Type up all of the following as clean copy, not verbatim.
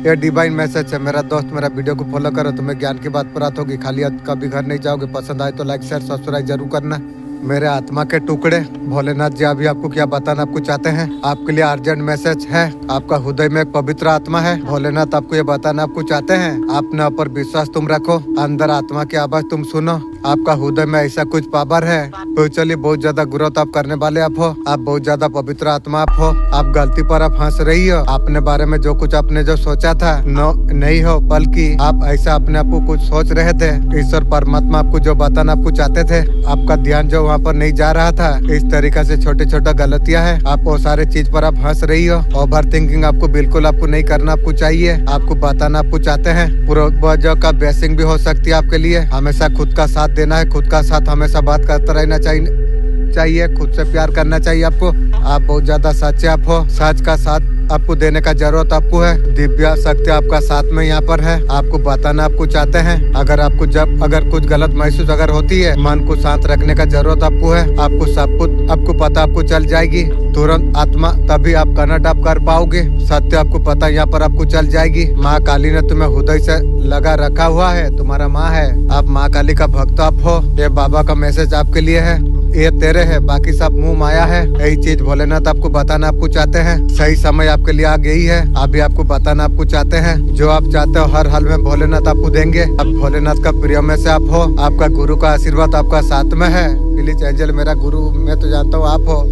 ये divine message है मेरा दोस्त। मेरा वीडियो को फॉलो करो, तुम्हें ज्ञान की बात प्राप्त होगी। खाली कभी घर नहीं जाओगे। पसंद आए तो लाइक शेयर सब्सक्राइब जरूर करना। मेरे आत्मा के टुकड़े, भोलेनाथ जी अभी आपको क्या बताना आपको चाहते हैं। आपके लिए अर्जेंट मैसेज है। आपका हृदय में एक पवित्र आत्मा है। भोलेनाथ आपको ये बताना आपको चाहते हैं। अपने ऊपर विश्वास तुम रखो, अंदर आत्मा की आवाज तुम सुनो। आपका हृदय में ऐसा कुछ पावर है। फ्यूचरली बहुत ज्यादा ग्रोथ आप करने वाले आप हो। आप बहुत ज्यादा पवित्र आत्मा आप हो। आप गलती पर आप हंस रही हो। अपने बारे में जो कुछ आपने जो सोचा था नहीं हो, बल्कि आप ऐसा अपने आप को कुछ सोच रहे थे। ईश्वर परमात्मा आपको जो बताना आपको चाहते थे, आपका ध्यान जो वहाँ पर नहीं जा रहा था। इस तरीके से छोटे छोटे गलतियाँ है। आप वो सारे चीज पर आप हंस रही हो। ओवर थिंकिंग आपको बिल्कुल आपको नहीं करना आपको चाहिए। आपको बताना आपको चाहते हैं। पूर्वजों का ब्लेसिंग भी हो सकती है आपके लिए। हमेशा खुद का साथ देना है। खुद का साथ हमेशा बात करते रहना चाहिए। खुद से प्यार करना चाहिए आपको। आप बहुत ज्यादा सच्चे आप हो। सच का साथ आपको देने का जरूरत आपको है। दिव्य शक्ति आपका साथ में यहाँ पर है। आपको बताना आपको चाहते हैं। अगर कुछ गलत महसूस अगर होती है, मन को शांत रखने का जरूरत आपको है। आपको सब कुछ आपको पता आपको चल जाएगी तुरंत आत्मा, तभी आप कनेक्ट आप कर पाओगे। सत्य आपको पता यहाँ पर आपको चल जाएगी। माँ काली ने तुम्हें हृदय से लगा रखा हुआ है। तुम्हारा माँ है। आप माँ काली का भक्त आप हो। ये बाबा का मैसेज आपके लिए है। ये तेरे है, बाकी सब मुंह माया है। यही चीज भोलेनाथ आपको बताना आपको चाहते हैं। सही समय आपके लिए आ गई है। अभी आपको बताना आपको चाहते हैं। जो आप चाहते हो हर हाल में भोलेनाथ आपको देंगे। आप भोलेनाथ का प्रिय में से आप हो। आपका गुरु का आशीर्वाद आपका साथ में है। प्लीज एंजल मेरा गुरु मैं तो जानता हूँ आप हो,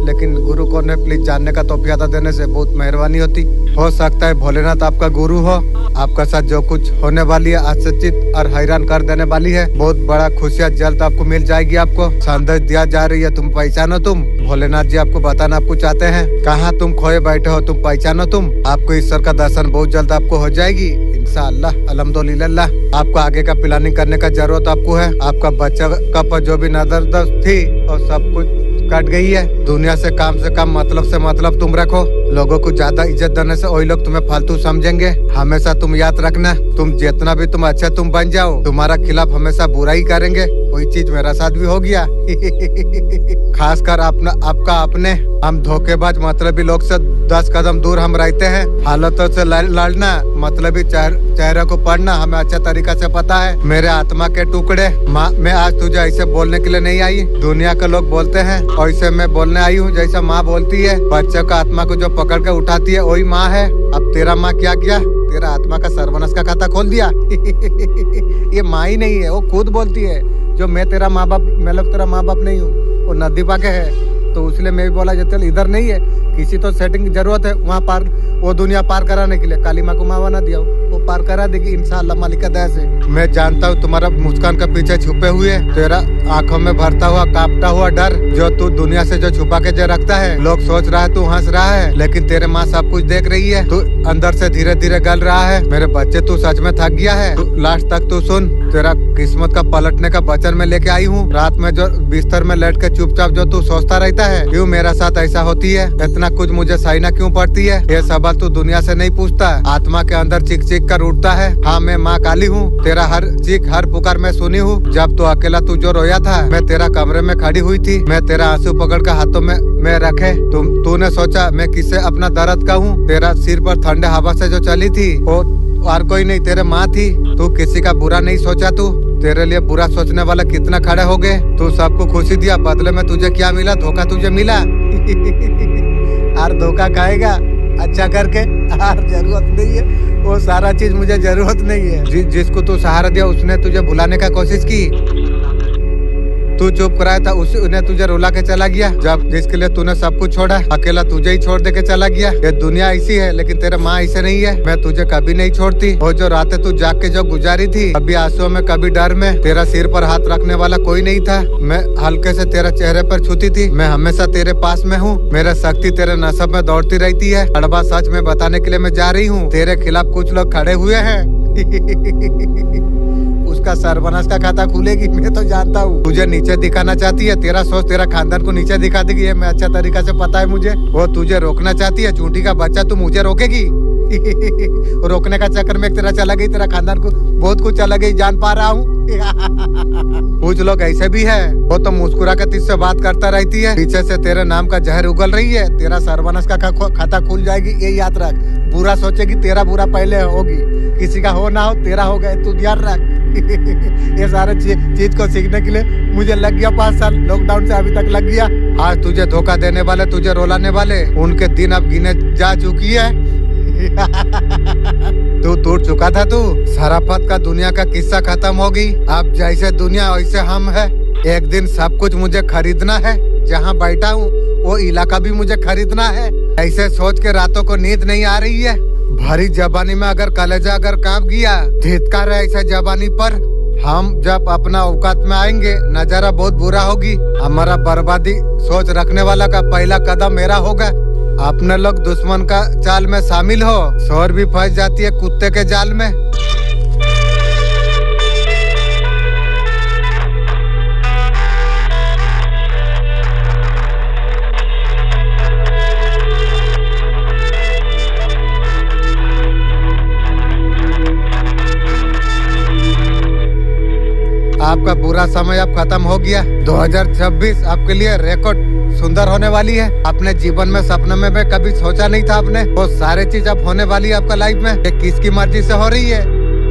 लेकिन गुरु कौन है प्लीज जानने का तौफीक देने से बहुत मेहरबानी होती। हो सकता है भोलेनाथ आपका गुरु हो। आपका साथ जो कुछ होने वाली है आश्चर्यचकित और हैरान कर देने वाली है। बहुत बड़ा खुशियाँ जल्द आपको मिल जाएगी। आपको संदेश दिया जा रही है, तुम पहचानो। तुम भोलेनाथ जी आपको बताना आपको चाहते हैं। कहाँ तुम खोए बैठे हो, तुम पहचानो। तुम आपको ईश्वर का दर्शन बहुत जल्द आपको हो जाएगी इंशाअल्लाह अल्हम्दुलिल्लाह। आपको आगे का प्लानिंग करने का जरूरत आपको है। आपका बच्चा का जो भी नजर थी और सब कुछ कट गई है। दुनिया से कम मतलब तुम रखो। लोगों को ज्यादा इज्जत देने से वही लोग तुम्हें फालतू समझेंगे। हमेशा तुम याद रखना, तुम जितना भी तुम अच्छा तुम बन जाओ, तुम्हारा खिलाफ हमेशा बुरा ही करेंगे। वही चीज मेरा साथ भी हो गया। खासकर आपका अपने हम धोखेबाज मतलबी लोग से 10 कदम दूर हम रहते हैं। हालतों से लड़ना मतलबी चेहरे को पढ़ना हमें अच्छा तरीका से पता है। मेरे आत्मा के टुकड़े, माँ मैं आज तुझे ऐसे बोलने के लिए नहीं आई। दुनिया के लोग बोलते हैं ऐसे मैं बोलने आई हूँ जैसा माँ बोलती है। बच्चे का आत्मा को जो पकड़ के उठाती है वही माँ है। अब तेरा माँ क्या किया, तेरा आत्मा का सर्वनाश का खाता खोल दिया। ये माँ ही नहीं है, वो खुद बोलती है जो मैं तेरा माँ बाप, मैं लोग तेरा माँ बाप नहीं हूँ। वो नदी पाके है तो इसलिए मैं भी बोला चल इधर नहीं है, किसी तो सेटिंग की जरूरत है वहाँ पार, वो दुनिया पार कराने के लिए। काली माँ को मावा ना दिया, वो पार करा देगी इंशाअल्लाह मालिक का दया से। मैं जानता हूँ तुम्हारा मुस्कान के पीछे छुपे हुए तेरा आंखों में भरता हुआ कांपता हुआ डर जो तू दुनिया से जो छुपा के जो रखता है। लोग सोच रहा है तू हंस रहा है, लेकिन तेरे माँ सब कुछ देख रही है। तू अंदर से धीरे धीरे गल रहा है। मेरे बच्चे तू सच में थक गया है। तू लास्ट तक तू सुन, तेरा किस्मत का पलटने का वचन में लेके आई हूँ। रात में जो बिस्तर में लेट के चुपचाप जो तू सोचता रहता है क्यों मेरा साथ ऐसा होती है, इतना कुछ मुझे सहना क्यों पड़ती है, ये सवाल तू दुनिया से नहीं पूछता। आत्मा के अंदर चीख चीख कर उठता है। हाँ मैं माँ काली हूँ। तेरा हर चीख हर पुकार मैं सुनी हूँ। जब तू अकेला तू जो रोया था, मैं तेरा कमरे में खड़ी हुई थी। मैं तेरा आंसू पकड़ कर हाथों में मैं रखे। तूने सोचा मैं किससे अपना दर्द कहूँ। तेरा सिर पर ठंडे हवा से जो चली थी वो और कोई नहीं, तेरे माँ थी। तू किसी का बुरा नहीं सोचा। तू तेरे लिए बुरा सोचने वाला कितना खड़े हो गए। तू सबको खुशी दिया, बदले में तुझे क्या मिला, धोखा तुझे मिला। और धोखा खाएगा अच्छा करके, यार जरूरत नहीं है वो सारा चीज, मुझे जरूरत नहीं है। जिसको तू सहारा दिया उसने तुझे भुलाने का कोशिश की। तू चुप कराया था उन्हें तुझे रुला के चला गया। जब जिसके लिए तूने सब कुछ छोड़ा, अकेला तुझे ही छोड़ दे के चला गया। ये दुनिया ऐसी है, लेकिन तेरा माँ ऐसे नहीं है। मैं तुझे कभी नहीं छोड़ती। वो जो रातें तू जाग के जो गुजारी थी, कभी आंसुओं में कभी डर में, तेरा सिर पर हाथ रखने वाला कोई नहीं था। मैं हल्के से तेरा चेहरे पर छूती थी। मैं हमेशा तेरे पास में हूँ। मेरा शक्ति तेरे नसब में दौड़ती रहती है। कड़वा सच में बताने के लिए मैं जा रही हूँ। तेरे खिलाफ कुछ लोग खड़े हुए हैं। उसका सर्वनाश का खाता खुलेगी, मैं तो जानता हूँ। तुझे नीचे दिखाना चाहती है। तेरा सोच तेरा खानदान को नीचे दिखा देगी, ये मैं अच्छा तरीका से पता है मुझे। वो तुझे रोकना चाहती है। चूंटी का बच्चा तू मुझे रोकेगी। रोकने का चक्कर में तेरा चला गई, तेरा खानदान को बहुत कुछ चला गई, जान पा रहा हूँ। कुछ लोग ऐसे भी है, वो तो मुस्कुरा कर तुझसे बात करता रहती है, पीछे से तेरे नाम का जहर उगल रही है। तेरा सर्वनाश का खाता खुल जाएगी, ये याद रख। बुरा सोचेगी तेरा बुरा पहले होगी, किसी का हो ना हो तेरा हो गए, तू ध्यान रख। ये सारे चीज को सीखने के लिए मुझे लग गया 5 साल, लॉकडाउन से अभी तक लग गया। आज तुझे धोखा देने वाले, तुझे रोलाने वाले, उनके दिन अब गिने जा चुकी है। तू टूट चुका था, तू शराफत का दुनिया का किस्सा खत्म होगी। अब जैसे दुनिया वैसे हम है। एक दिन सब कुछ मुझे खरीदना है, जहाँ बैठा हूँ वो इलाका भी मुझे खरीदना है। ऐसे सोच के रातों को नींद नहीं आ रही है। भरी जबानी में अगर कलेजा अगर कांप गया, धिक्कार है ऐसे जबानी पर। हम जब अपना औकात में आएंगे नजारा बहुत बुरा होगी। हमारा बर्बादी सोच रखने वाला का पहला कदम मेरा होगा। अपने लोग दुश्मन का चाल में शामिल हो, शोर भी फंस जाती है कुत्ते के जाल में। आपका बुरा समय अब खत्म हो गया। 2026 आपके लिए रिकॉर्ड सुंदर होने वाली है। अपने जीवन में सपने में भी कभी सोचा नहीं था आपने, वो सारे चीज अब होने वाली है आपका लाइफ में। ये किसकी मर्जी से हो रही है?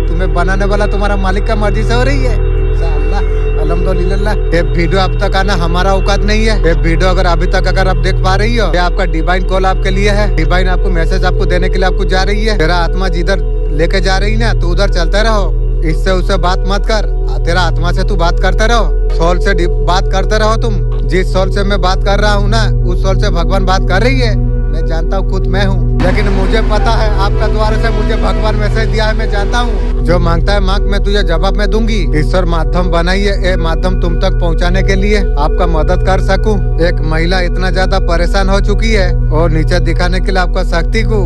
तुम्हें बनाने वाला तुम्हारा मालिक का मर्जी से हो रही है। इंशाअल्लाह, अल्हम्दुलिल्लाह। ये वीडियो अब तक आना हमारा औकात नहीं है। ये वीडियो अगर अभी तक अगर आप देख पा रही हो, ये आपका डिवाइन कॉल आपके लिए है। डिवाइन आपको मैसेज आपको देने के लिए आपको जा रही है। तेरा आत्मा जिधर लेके जा रही ना, तो उधर चलते रहो। इससे उससे बात मत कर, तेरा आत्मा से तू बात करते रहो। सोल से बात करते रहो तुम। जिस सोल से मैं बात कर रहा हूँ ना, उस सोल से भगवान बात कर रही है। मैं जानता हूँ खुद मैं हूँ, लेकिन मुझे पता है आपका द्वार से मुझे भगवान मैसेज दिया है। मैं जानता हूँ जो मांगता है मांग, मैं तुझे जवाब में दूंगी। ईश्वर माध्यम बनाई है, ये माध्यम तुम तक पहुँचाने के लिए, आपका मदद कर सकूँ। एक महिला इतना ज्यादा परेशान हो चुकी है और नीचे दिखाने के लिए आपका शक्ति को,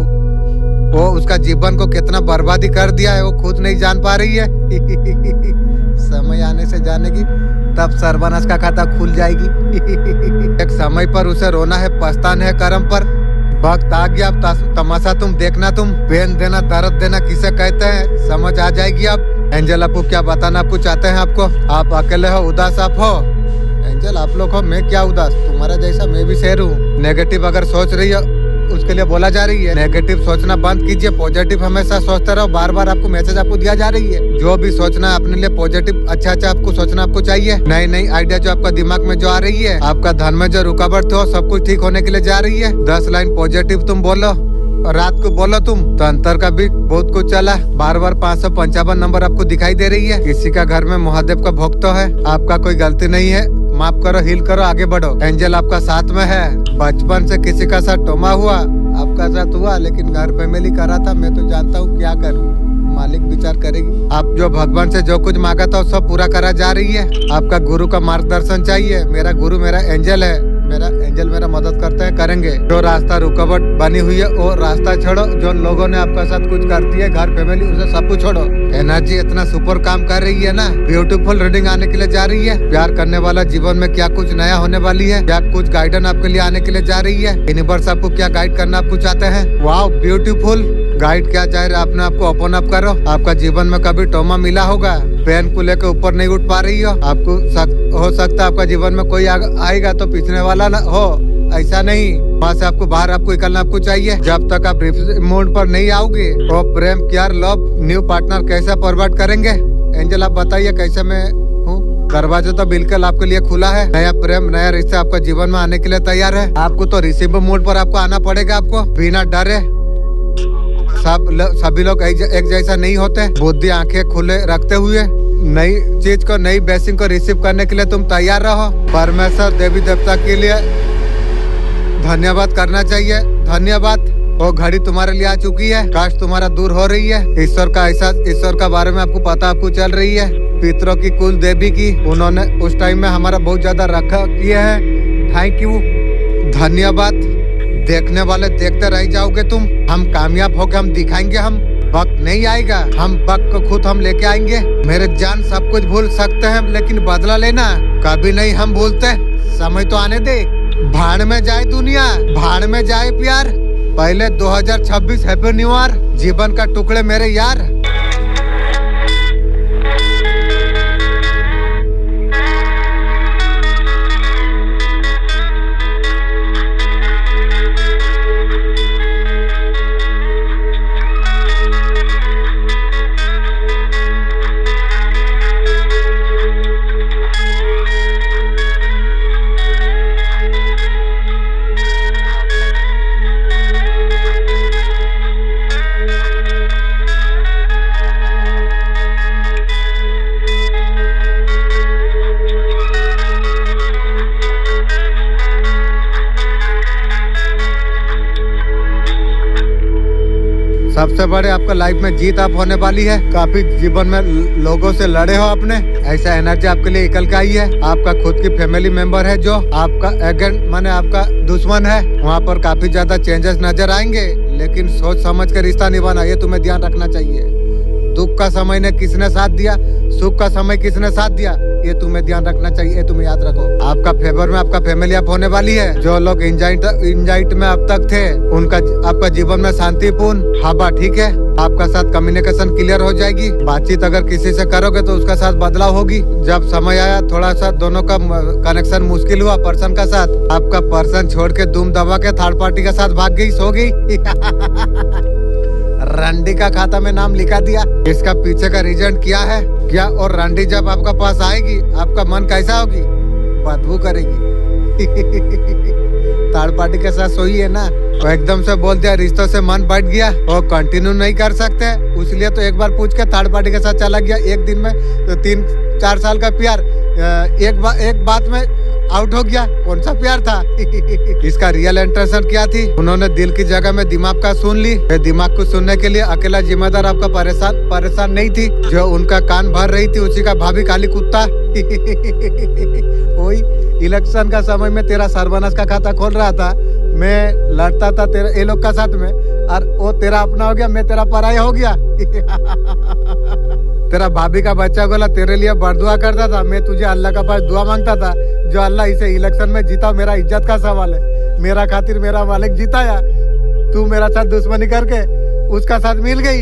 वो उसका जीवन को कितना बर्बादी कर दिया है वो खुद नहीं जान पा रही है। समय आने से जानेगी, तब सर्वनाश का खाता खुल जाएगी। एक समय पर उसे रोना है, पछताना है कर्म पर। वक्त आ गया, अब तमाशा तुम देखना। तुम पेन देना, दर्द देना किसे कहते हैं समझ आ जाएगी। अब एंजल आपको क्या बताना आपको चाहते हैं आपको। आप अकेले हो, उदास आप हो। एंजल आप लोग हो, मैं क्या उदास, तुम्हारा जैसा मैं भी शेर हूँ। नेगेटिव अगर सोच रही हो उसके लिए बोला जा रही है, नेगेटिव सोचना बंद कीजिए, पॉजिटिव हमेशा सोचते रहो। बार बार आपको मैसेज आपको दिया जा रही है। जो भी सोचना है अपने लिए पॉजिटिव अच्छा अच्छा आपको सोचना आपको चाहिए। नई नई आइडिया जो आपका दिमाग में जो आ रही है, आपका धन में जो रुकावट हो सब कुछ ठीक होने के लिए जा रही है। 10 लाइन पॉजिटिव तुम बोलो और रात को बोलो तुम, तो अंतर का भी बहुत कुछ चला। बार बार 555 नंबर आपको दिखाई दे रही है। किसी का घर में महादेव का भोग तो है, आपका कोई गलती नहीं है। माफ करो, हील करो, आगे बढ़ो। एंजल आपका साथ में है। बचपन से किसी का साथ टोमा हुआ, आपका साथ हुआ, लेकिन घर फैमिली करा था। मैं तो जानता हूँ क्या करूँ, मालिक विचार करेगी। आप जो भगवान से जो कुछ मांगा था सब पूरा करा जा रही है। आपका गुरु का मार्गदर्शन चाहिए। मेरा गुरु मेरा एंजल है, मेरा एंजल मेरा मदद करते हैं, करेंगे। जो रास्ता रुकावट बनी हुई है वो रास्ता छोड़ो। जो लोगों ने आपका साथ कुछ करती है, घर फैमिली, उसे सब कुछ छोड़ो। एनर्जी इतना सुपर काम कर रही है ना, ब्यूटीफुल रीडिंग आने के लिए जा रही है। प्यार करने वाला जीवन में क्या कुछ नया होने वाली है, क्या कुछ गाइडेंस आपके लिए आने के लिए जा रही है। यूनिवर्स आपको क्या गाइड करना आपको चाहते हैं। वाओ ब्यूटीफुल गाइड क्या चाह रहे, अपने आपको ओपन अप करो। आपका जीवन में कभी टोमा मिला होगा, पेन को लेकर ऊपर नहीं उठ पा रही हो, आपको हो सकता है आपका जीवन में कोई आएगा तो पीछने वाला ना हो, ऐसा नहीं। वहाँ से आपको बाहर आपको निकलना आपको चाहिए। जब तक आप मूड पर नहीं आओगे तो प्रेम प्यार लव न्यू पार्टनर कैसे फॉरवर्ड करेंगे। एंजल आप बताइए कैसे मैं हूँ। दरवाजा तो बिल्कुल आपके लिए खुला है। नया प्रेम नया रिश्ता आपका जीवन में आने के लिए तैयार है। आपको तो रिसीव मूड पर आपको आना पड़ेगा, आपको बिना डरे। सभी लोग एक जैसा नहीं होते। बुद्धि आंखें खुले रखते हुए नई चीज को, नई ब्लेसिंग को रिसीव करने के लिए तुम तैयार रहो। परमेश्वर देवी देवता के लिए धन्यवाद करना चाहिए। धन्यवाद, वो घड़ी तुम्हारे लिए आ चुकी है। काश तुम्हारा दूर हो रही है। ईश्वर का एहसास, ईश्वर का बारे में आपको पता आपको चल रही है। पितरों की, कुल देवी की, उन्होंने उस टाइम में हमारा बहुत ज्यादा रखा किए हैं। थैंक यू, धन्यवाद। देखने वाले देखते रह जाओगे तुम। हम कामयाब होके हम दिखाएंगे। हम वक्त नहीं आएगा, हम वक्त को खुद हम लेके आएंगे। मेरे जान सब कुछ भूल सकते हैं, लेकिन बदला लेना कभी नहीं हम भूलते। समय तो आने दे। भाड़ में जाए दुनिया, भाड़ में जाए प्यार। पहले 2026 हैप्पी न्यू ईयर। जीवन का टुकड़े मेरे यार। सबसे बड़े आपका लाइफ में जीत आप होने वाली है। काफी जीवन में लोगों से लड़े हो आपने, ऐसा एनर्जी आपके लिए निकल के आई है। आपका खुद की फैमिली मेंबर है जो आपका एजेंट माने आपका दुश्मन है, वहाँ पर काफी ज्यादा चेंजेस नजर आएंगे, लेकिन सोच समझ कर रिश्ता निभाना, ये तुम्हें ध्यान रखना चाहिए। दुख का समय ने किसने साथ दिया, सुख का समय किसने साथ दिया, ये तुम्हें ध्यान रखना चाहिए, तुम्हें याद रखो। आपका फेवर में आपका फैमिली आप होने वाली है। जो लोग एंजाइटी में अब तक थे, उनका आपका जीवन में शांतिपूर्ण हवा, ठीक है। आपका साथ कम्युनिकेशन क्लियर हो जाएगी। बातचीत अगर किसी से करोगे तो उसका साथ बदलाव होगी। जब समय आया थोड़ा सा दोनों का कनेक्शन मुश्किल हुआ पर्सन का साथ, आपका पर्सन छोड़ के दुम दबा के थर्ड पार्टी के साथ भाग गई, सो गई। रंडी का खाता में नाम लिखा दिया। इसका पीछे का रीजन क्या है क्या? और रंडी जब आपका पास आएगी, आपका मन कैसा होगी? बदबू करेगी। थर्ड पार्टी के साथ सोई है ना, तो एकदम से बोल दिया, रिश्तों से मन बैठ गया और कंटिन्यू नहीं कर सकते, इसलिए तो एक बार पूछ के थर्ड पार्टी के साथ चला गया। एक दिन में तो 3-4 साल का प्यार एक बात में आउट हो गया। कौन सा प्यार था? इसका रियल इंटेंशन क्या थी? उन्होंने दिल की जगह में दिमाग का सुन ली। दिमाग को सुनने के लिए अकेला जिम्मेदार आपका परेशान नहीं थी। जो उनका कान भर रही थी उसी का भाभी काली कुत्ता। वही इलेक्शन का समय में तेरा सर्वनाश का खाता खोल रहा था, मैं लड़ता था तेरा ये लोग का साथ में, और वो तेरा अपना हो गया, मैं तेरा पराया हो गया। तेरा भाभी का बच्चा गोला तेरे लिए बरदुआ करता था, मैं तुझे अल्लाह का पास दुआ मांगता था, जो अल्लाह इसे इलेक्शन में जीता, मेरा इज्जत का सवाल है, मेरा खातिर मेरा मालिक जीताया, तू मेरा साथ दुश्मनी करके उसका साथ मिल गई।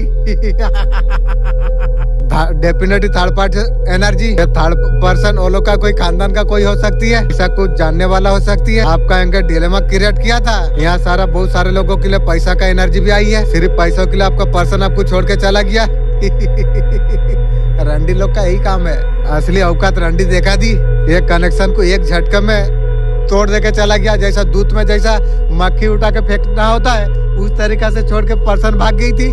Definitely third party energy, third person वो लोग का कोई खानदान का कोई हो सकती है, ऐसा कुछ जानने वाला हो सकती है। आपका एंगर डिलेमा क्रिएट किया था। यहाँ बहुत सारे लोगों के लिए पैसा का एनर्जी भी आई है। सिर्फ पैसों के लिए आपका पर्सन आपको छोड़ के चला गया। रंडी लोग का यही काम है। असली औकात रंडी देखा दी। एक कनेक्शन को एक झटके में तोड़ दे के चला गया। जैसा दूध में जैसा मक्खी उठा के फेंकना होता है, उस तरीका से छोड़ के पर्सन भाग गई थी।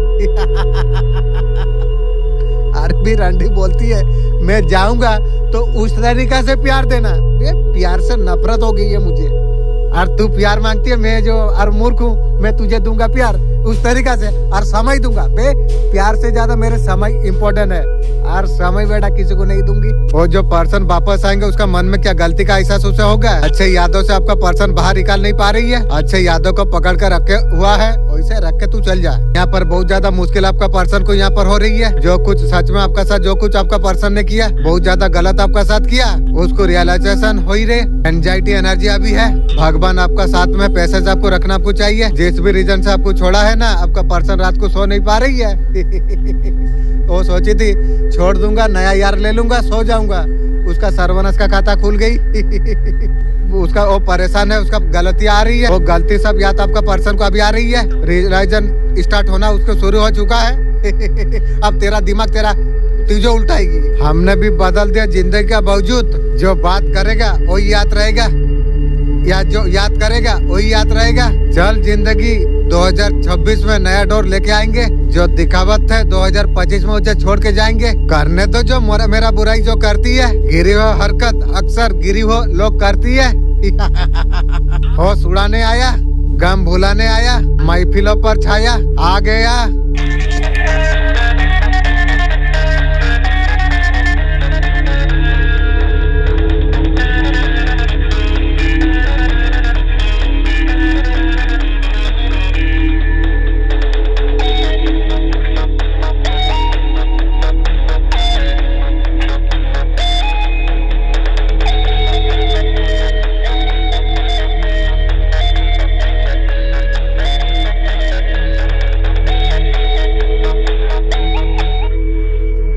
अरबी रंडी बोलती है मैं जाऊंगा तो उस तरीका से प्यार देना। प्यार से नफरत हो गई है मुझे। और तू प्यार मांगती है, मैं जो और मूर्ख हूँ, मैं तुझे दूंगा प्यार उस तरीका से, और समय दूंगा। बे प्यार से ज्यादा मेरे समय इम्पोर्टेंट है, और समय बेटा किसी को नहीं दूंगी। और जो पर्सन वापस आएंगे उसका मन में क्या गलती का एहसास उसे होगा। अच्छे यादों से आपका पर्सन बाहर निकाल नहीं पा रही है, अच्छे यादों को पकड़ कर रखे हुआ है, वैसे रख के तू चल जा। यहाँ पर बहुत ज्यादा मुश्किल आपका पर्सन को यहाँ पर हो रही है। जो कुछ सच में आपका साथ जो कुछ आपका पर्सन ने किया, बहुत ज्यादा गलत आपका साथ किया, उसको रियलाइजेशन हो ही रहे। एंजाइटी एनर्जी अभी है। भगवान आपका साथ में, पैसे से आपको रखना आपको चाहिए। जिस भी रीजन से आपको छोड़ा है ना, आपका पर्सन रात को सो नहीं पा रही है। वो सोची थी छोड़ दूंगा, नया यार ले लूंगा, सो जाऊंगा, उसका सर्वनाश का खाता खुल गई। उसका वो परेशान है, उसका गलती आ रही है, वो गलती सब याद आपका पर्सन को अभी आ रही है। रियलाइजेशन स्टार्ट होना उसको शुरू हो चुका है। अब तेरा दिमाग तेरा तुझे उल्टाएगी। हमने भी बदल दिया जिंदगी का बावजूद। जो बात करेगा वही याद रहेगा, या जो याद करेगा वही याद रहेगा। चल जिंदगी 2026 में नया डोर लेके आएंगे। जो दिखावत है 2025 में उसे छोड़ के जाएंगे। करने तो जो मेरा बुराई जो करती है, गिरी हो हरकत अक्सर गिरी हो लोग करती है। होश उड़ाने आया, गम भुलाने आया, महफिलों पर छाया आ गया।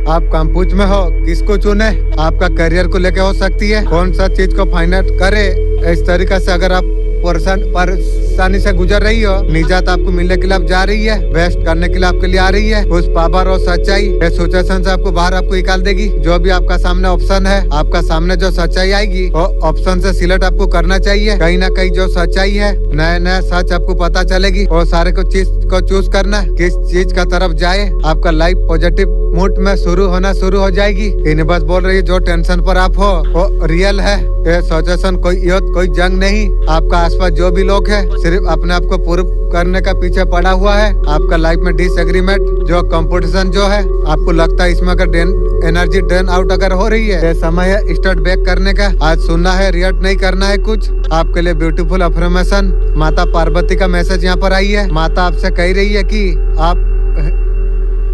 आप कंफ्यूज में हो किसको चुने? आपका करियर को लेके हो सकती है, कौन सा चीज को फाइनल करे। इस तरीका से अगर आप परेशानी से गुजर रही हो, निजात आपको मिलने के लिए आप जा रही है, बेस्ट करने के लिए आपके लिए आ रही है। उस पावर और सच्चाई सिचुएशन से आपको बाहर आपको निकाल देगी। जो भी आपका सामने ऑप्शन है, आपका सामने जो सच्चाई आएगी, वो ऑप्शन से सिलेक्ट आपको करना चाहिए। कहीं ना कहीं जो सच्चाई है, नया नया सच आपको पता चलेगी, और सारे को चीज को चूज करना, किस चीज का तरफ जाए। आपका लाइफ पॉजिटिव मूड में शुरू होना शुरू हो जाएगी। इन बस बोल रही है जो टेंशन पर आप हो वो रियल है। ये सिचुएशन कोई युद्ध कोई जंग नहीं। आपका आसपास जो भी लोग है सिर्फ अपने आप को प्रूव करने का पीछे पड़ा हुआ है। आपका लाइफ में डिसएग्रीमेंट जो कंपटीशन जो है, आपको लगता है इसमें अगर एनर्जी ड्रेन आउट अगर हो रही है, ये समय है स्टार्ट बैक करने का। आज सुनना है, रिएक्ट नहीं करना है कुछ। आपके लिए ब्यूटीफुल अफर्मेशन माता पार्वती का मैसेज यहाँ पर आई है। माता आपसे कह रही है कि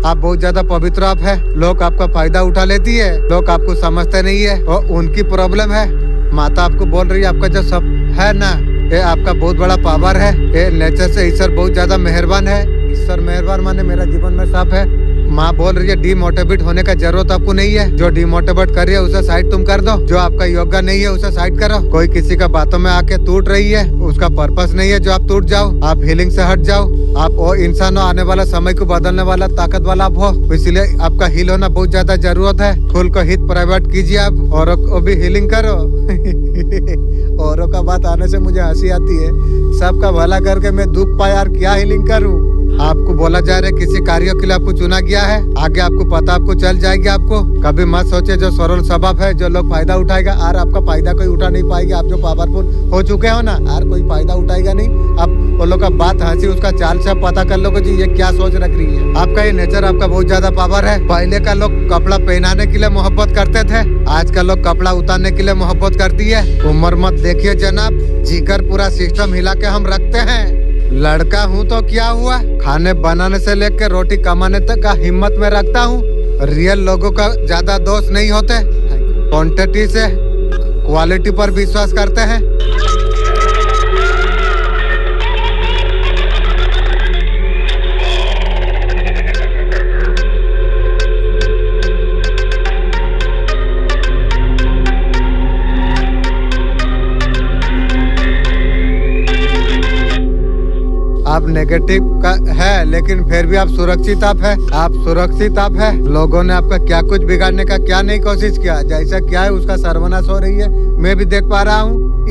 आप बहुत ज्यादा पवित्र आप है। लोग आपका फायदा उठा लेती है, लोग आपको समझते नहीं है और उनकी प्रॉब्लम है। माता आपको बोल रही है आपका जो सब है ना, ये आपका बहुत बड़ा पावर है। ये नेचर से ईश्वर बहुत ज्यादा मेहरबान है। ईश्वर मेहरबान माने मेरा जीवन में सब है। माँ बोल रही है डिमोटिवेट होने का जरूरत आपको नहीं है। जो डिमोटिवेट कर रही है उसे साइड तुम कर दो। जो आपका योग्य नहीं है उसे साइड करो। कोई किसी का बातों में आके टूट रही है, उसका पर्पस नहीं है जो आप टूट जाओ। आप हीलिंग से हट जाओ। आप वो इंसान हो, आने वाला समय को बदलने वाला ताकत वाला आप हो। इसलिए आपका हील होना बहुत ज्यादा जरूरत है। खुल को हित प्राइवेट कीजिए आप, औरों को भी हीलिंग करो। औरों का बात आने से मुझे हंसी आती है। सबका भला करके मैं दुख पाया यार, क्या हीलिंग करूँ। आपको बोला जा रहा है किसी कार्य के लिए आपको चुना गया है। आगे आपको पता आपको चल जाएगी। आपको कभी मत सोचे जो सरल स्वभाव है, जो लोग फायदा उठाएगा और आपका फायदा कोई उठा नहीं पाएगा। आप जो पावरफुल हो चुके हो ना, और कोई फायदा उठाएगा नहीं। आप वो लोग का बात हंसी उसका चाल से पता कर लोगे जी ये क्या सोच रख रही है। आपका ये नेचर आपका बहुत ज्यादा पावर है। पहले का लोग कपड़ा पहनाने के लिए मोहब्बत करते थे, आज का लोग कपड़ा उतारने के लिए मोहब्बत करती है। उम्र मत देखिए जनाब, जिगर पूरा सिस्टम हिला के हम रखते हैं। लड़का हूँ तो क्या हुआ, खाने बनाने से लेकर रोटी कमाने तक का हिम्मत में रखता हूँ। रियल लोगों का ज्यादा दोस्त नहीं होते, क्वांटिटी से क्वालिटी पर विश्वास करते हैं। आप नेगेटिव का है लेकिन फिर भी आप सुरक्षित आप है। आप सुरक्षित आप है। लोगों ने आपका क्या कुछ बिगाड़ने का क्या नहीं कोशिश किया। जैसा क्या है उसका सर्वनाश हो रही है, मैं भी देख पा रहा हूँ।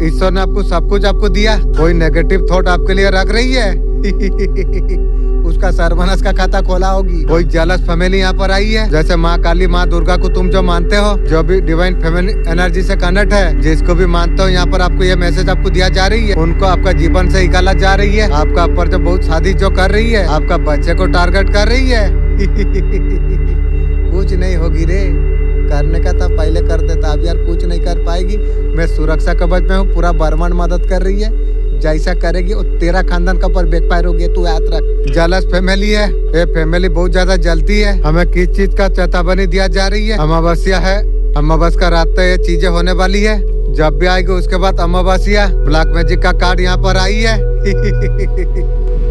ईश्वर ने आपको सब कुछ आपको दिया, कोई नेगेटिव थॉट आपके लिए रख रही है। उसका सर्वनाश का खाता खोला होगी। कोई जेलस फैमिली यहाँ पर आई है। जैसे माँ काली, माँ दुर्गा को तुम जो मानते हो, जो भी डिवाइन फैमिली एनर्जी से कनेक्ट है, जिसको भी मानते हो, यहाँ पर आपको ये मैसेज आपको दिया जा रही है। उनको आपका जीवन से निकाला जा रही है। आपका ऊपर जो बहुत शादी जो कर रही है, आपका बच्चे को टारगेट कर रही है। कुछ नहीं होगी रे, करने का था पहले कर देता, अब यार कुछ नहीं कर पाएगी। मैं सुरक्षा कवच में हूँ, पूरा ब्रह्मांड मदद कर रही है। जैसा करेगी और तेरा खानदान का पर बैकफायर होगी, तू याद रख। जेलस फैमिली है, ये फैमिली बहुत ज्यादा जलती है। हमें किस चीज का चेतावनी दिया जा रही है। अमावस्या है, अमावस का रात ये चीजें होने वाली है। जब भी आएगी उसके बाद अमावस्या, ब्लैक मैजिक का कार्ड यहाँ पर आई है।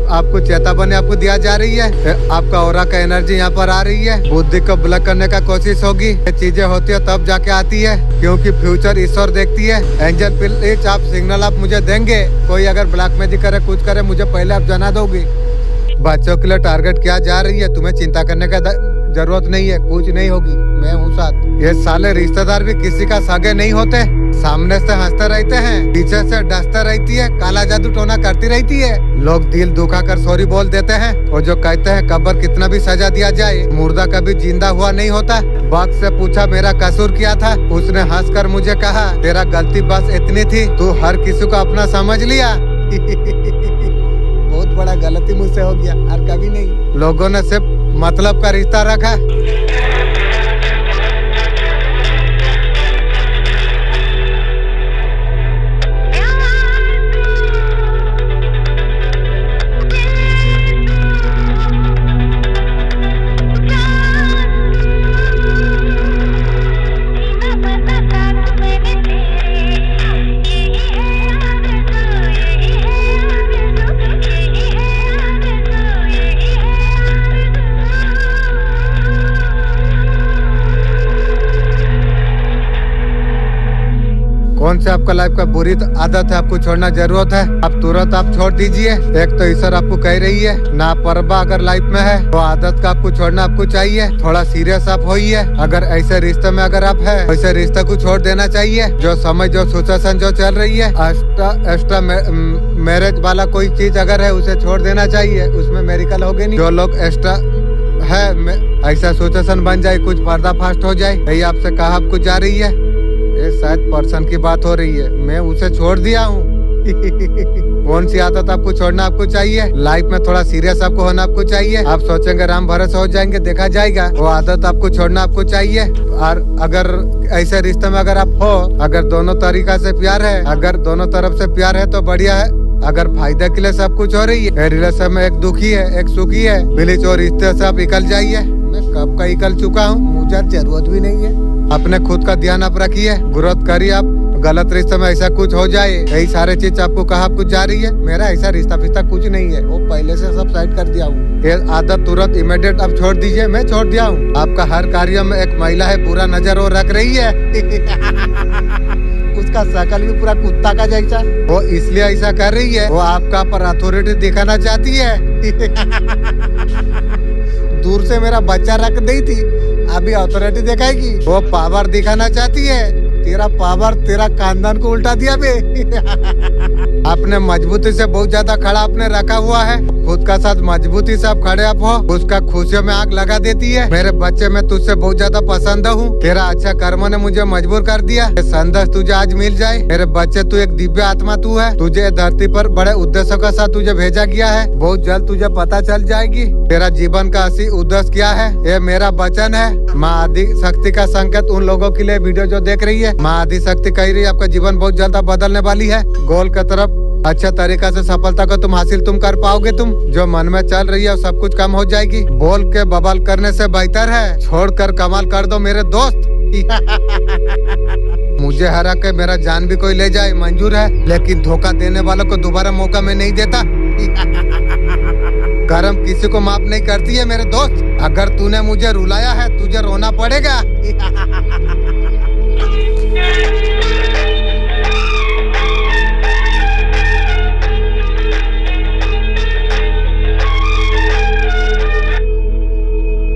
आपको चेतावनी आपको दिया जा रही है। आपका ऑरा का एनर्जी यहाँ पर आ रही है। बुद्धि को ब्लॉक करने का कोशिश होगी। ये चीजें होती है तब जाके आती है, क्योंकि फ्यूचर ईश्वर देखती है। एंजल प्लीज आप सिग्नल आप मुझे देंगे। कोई अगर ब्लैक मैजिक करे कुछ करे मुझे पहले आप जना दोगे। बच्चों के लिए टारगेट किया जा रही है, तुम्हें चिंता करने का जरूरत नहीं है, कुछ नहीं होगी, मैं हूँ साथ। ये साले रिश्तेदार भी किसी का सागे नहीं होते। सामने से हंसते रहते हैं, पीछे से डसते रहती है, काला जादू टोना करती रहती है। लोग दिल दुखा कर सॉरी बोल देते हैं, और जो कहते हैं कब्र कितना भी सजा दिया जाए, मुर्दा कभी जिंदा हुआ नहीं होता। वक्त से पूछा मेरा कसूर क्या था, उसने हंसकर मुझे कहा तेरा गलती बस इतनी थी, तू हर किसी को अपना समझ लिया। बहुत बड़ा गलती मुझसे हो गया, और कभी नहीं। लोगों ने सिर्फ मतलब का रिश्ता रखा। कौन से आपका लाइफ का बुरी आदत है आपको छोड़ना जरूरत है, आप तुरंत आप छोड़ दीजिए। एक तो ईश्वर आपको कह रही है ना परवा अगर लाइफ में है तो आदत का आपको छोड़ना आपको चाहिए। थोड़ा सीरियस आप होइए। अगर ऐसे रिश्ते में अगर आप है, ऐसे रिश्ते को छोड़ देना चाहिए। जो समय जो सिचुएशन जो चल रही है, एक्स्ट्रा मैरिज वाला कोई चीज अगर है उसे छोड़ देना चाहिए, उसमें मेरिकल होगे नहीं। जो लोग एक्स्ट्रा है ऐसा सिचुएशन बन जाए, कुछ पर्दाफाश हो जाए, यही आपसे कहा आपको जा रही है। ये शायद पर्सन की बात हो रही है, मैं उसे छोड़ दिया हूँ। कौन सी आदत आपको छोड़ना आपको चाहिए? लाइफ में थोड़ा सीरियस आपको होना आपको चाहिए। आप सोचेंगे राम भरोसे हो जाएंगे, देखा जाएगा। वो आदत आपको छोड़ना आपको चाहिए। और अगर ऐसे रिश्ते में अगर आप हो, अगर दोनों तरीका से प्यार है, अगर दोनों तरफ से प्यार है तो बढ़िया है। अगर फायदे के लिए सब कुछ हो रही है, रिलेशन में एक दुखी है एक सुखी है, प्लीज और रिश्ते से आप निकल जाइए। मैं कब का निकल चुका हूँ, मुझे जरूरत भी नहीं है। अपने खुद का ध्यान आप रखिए, ग्रोथ करिए। आप गलत रिश्ते में ऐसा कुछ हो जाए, यही सारे चीज आपको कहा कुछ जा रही है। मेरा ऐसा रिश्ता फिश्ता कुछ नहीं है, वो पहले से सब साइड कर दिया हूँ। ये आदत तुरंत इमीडिएट आप छोड़ दीजिए, मैं छोड़ दिया हूँ। आपका हर कार्य में एक महिला है बुरा नजर वो रख रही है। उसका शकल भी पूरा कुत्ता का जैसा, वो इसलिए ऐसा कर रही है, वो आपका पर अथॉरिटी दिखाना चाहती है। दूर से मेरा बच्चा रख दी थी, अभी अथॉरिटी दिखाएगी। वो पावर दिखाना चाहती है, तेरा पावर तेरा खानदान को उल्टा दिया बे। आपने मजबूती से बहुत ज्यादा खड़ा आपने रखा हुआ है, खुद का साथ मजबूती से आप खड़े आप हो, उसका खुशियों में आग लगा देती है। मेरे बच्चे मैं तुझसे बहुत ज्यादा पसंद हूँ, तेरा अच्छा कर्मों ने मुझे मजबूर कर दिया। संदेश तुझे आज मिल जाए, मेरे बच्चे तू एक दिव्य आत्मा तू है, तुझे धरती पर बड़े उद्देश्यों के साथ तुझे भेजा गया है। बहुत जल्द तुझे पता चल जाएगी तेरा जीवन का असली उद्देश्य क्या है। ये मेरा वचन है। माँ आदि शक्ति का संकेत उन लोगों के लिए वीडियो जो देख रही है, माँ आदि शक्ति कह रही है आपका जीवन बहुत जल्द बदलने वाली है। गोल की तरफ अच्छा तरीका से सफलता को तुम हासिल तुम कर पाओगे। तुम जो मन में चल रही है सब कुछ कम हो जाएगी। बोल के बवाल करने से बेहतर है छोड़कर कमाल कर दो मेरे दोस्त। मुझे हरा के मेरा जान भी कोई ले जाए मंजूर है, लेकिन धोखा देने वालों को दोबारा मौका मैं नहीं देता। कर्म किसी को माफ नहीं करती है मेरे दोस्त। अगर तूने मुझे रुलाया है तुझे रोना पड़ेगा।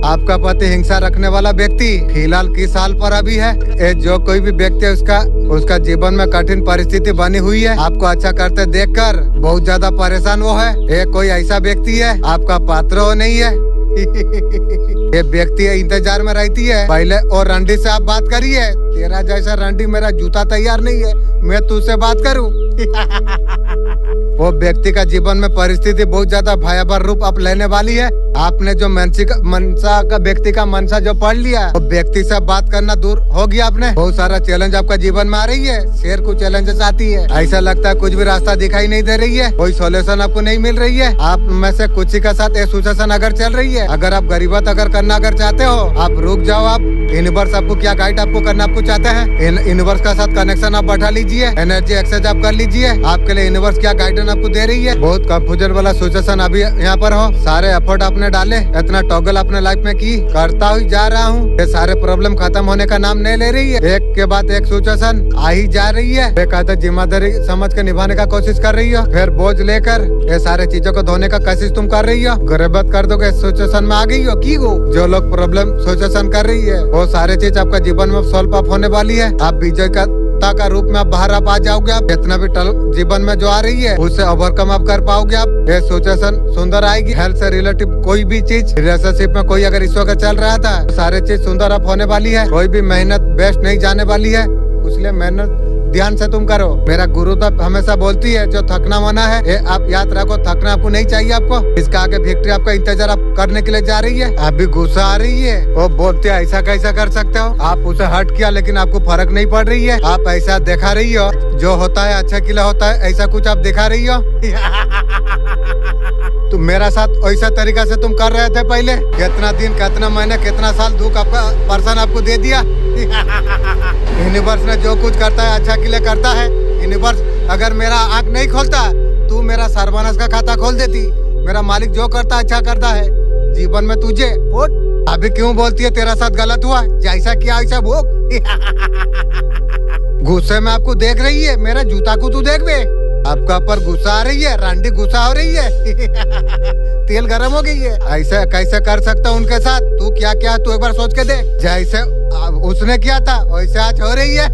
आपका पति हिंसा रखने वाला व्यक्ति फिलहाल किस हाल पर अभी है? जो कोई भी व्यक्ति है उसका जीवन में कठिन परिस्थिति बनी हुई है। आपको अच्छा करते देखकर बहुत ज्यादा परेशान वो है। ये कोई ऐसा व्यक्ति है आपका पात्र वो नहीं है। ये व्यक्ति इंतजार में रहती है पहले और रंडी से आप बात करिए। तेरा जैसा रंडी मेरा जूता तैयार नहीं है, मैं तुझसे बात करूं। वो व्यक्ति का जीवन में परिस्थिति बहुत ज्यादा भयावह रूप अब लेने वाली है। आपने जो मनसा का व्यक्ति का मनसा जो पढ़ लिया, वो व्यक्ति से बात करना दूर हो गया। आपने बहुत सारा चैलेंज आपका जीवन में आ रही है। शेर को चैलेंजेस आती है, ऐसा लगता है कुछ भी रास्ता दिखाई नहीं दे रही है, कोई सोल्यूशन आपको नहीं मिल रही है। आप में से कुछ के साथ एसोसिएशन अगर चल रही है, अगर आप गरीबत अगर करना अगर चाहते हो, आप रुक जाओ। आप यूनिवर्स आपको क्या गाइड आपको करना आपको चाहते हैं, यूनिवर्स का साथ कनेक्शन आप बैठा लीजिए, एनर्जी एक्सचेंज आप कर लीजिए। आपके लिए यूनिवर्स क्या गाइडेंस आपको दे रही है। बहुत कंफ्यूजन वाला सिचुएशन अभी यहाँ पर हो, सारे एफर्ट आपने डाले, इतना टॉगल अपने लाइफ में की, करता हुई जा रहा हूँ। ये सारे प्रॉब्लम खत्म होने का नाम नहीं ले रही है। एक के बाद एक सिचुएशन आ ही जा रही है। बेकायदा जिम्मेदारी समझ के निभाने का कोशिश कर रही हो, फिर बोझ लेकर ये सारे चीजों को धोने का कोशिश तुम कर रही हो। गरीबत कर दोगे सिचुएशन में आ गई हो की हो। जो लोग प्रॉब्लम सिचुएशन कर रही है वो सारे चीज आपका जीवन में सॉल्व अप होने वाली है। आप विजय का रूप में आप बाहर आप आ जाओगे। आप जितना भी जीवन में जो आ रही है उससे ओवरकम आप कर पाओगे। आप ये सिचुएशन सुंदर आएगी। हेल्थ से रिलेटिव कोई भी चीज, रिलेशनशिप में कोई अगर इश्यू चल रहा था, सारे चीज सुंदर आप होने वाली है। कोई भी मेहनत वेस्ट नहीं जाने वाली है, इसलिए मेहनत ध्यान से तुम करो। मेरा गुरुदेव हमेशा बोलती है जो थकना मना है, ये आप याद रखो, थकना आपको नहीं चाहिए। आपको इसका आगे विक्ट्री आपका इंतजार आप करने के लिए जा रही है। अभी गुस्सा आ रही है, वो बोलते हैं ऐसा कैसा कर सकते हो। आप उसे हर्ट किया लेकिन आपको फर्क नहीं पड़ रही है। आप ऐसा दिखा रही हो, जो होता है अच्छा के लिए होता है, ऐसा कुछ आप दिखा रही हो। तुम मेरा साथ ऐसा तरीका से तुम कर रहे थे पहले, कितना दिन कितना महीने कितना साल दुख आपका पर्सन आपको दे दिया। यूनिवर्स ने जो कुछ करता है अच्छा के लिए करता है। यूनिवर्स अगर मेरा आँख नहीं खोलता, तू मेरा सर्वनाश का खाता खोल देती। मेरा मालिक जो करता अच्छा करता है जीवन में तुझे। अभी क्यों बोलती है तेरा साथ गलत हुआ, जैसा किया ऐसा भोग। गुस्से में आपको देख रही है, मेरा जूता को तू देख बे। आपका ऊपर गुस्सा आ रही है, रांडी गुस्सा हो रही है। तेल गरम हो गई है। ऐसे कैसे कर सकता उनके साथ, तू क्या क्या तू एक बार सोच के देख। जैसे उसने किया था वैसे आज हो रही है।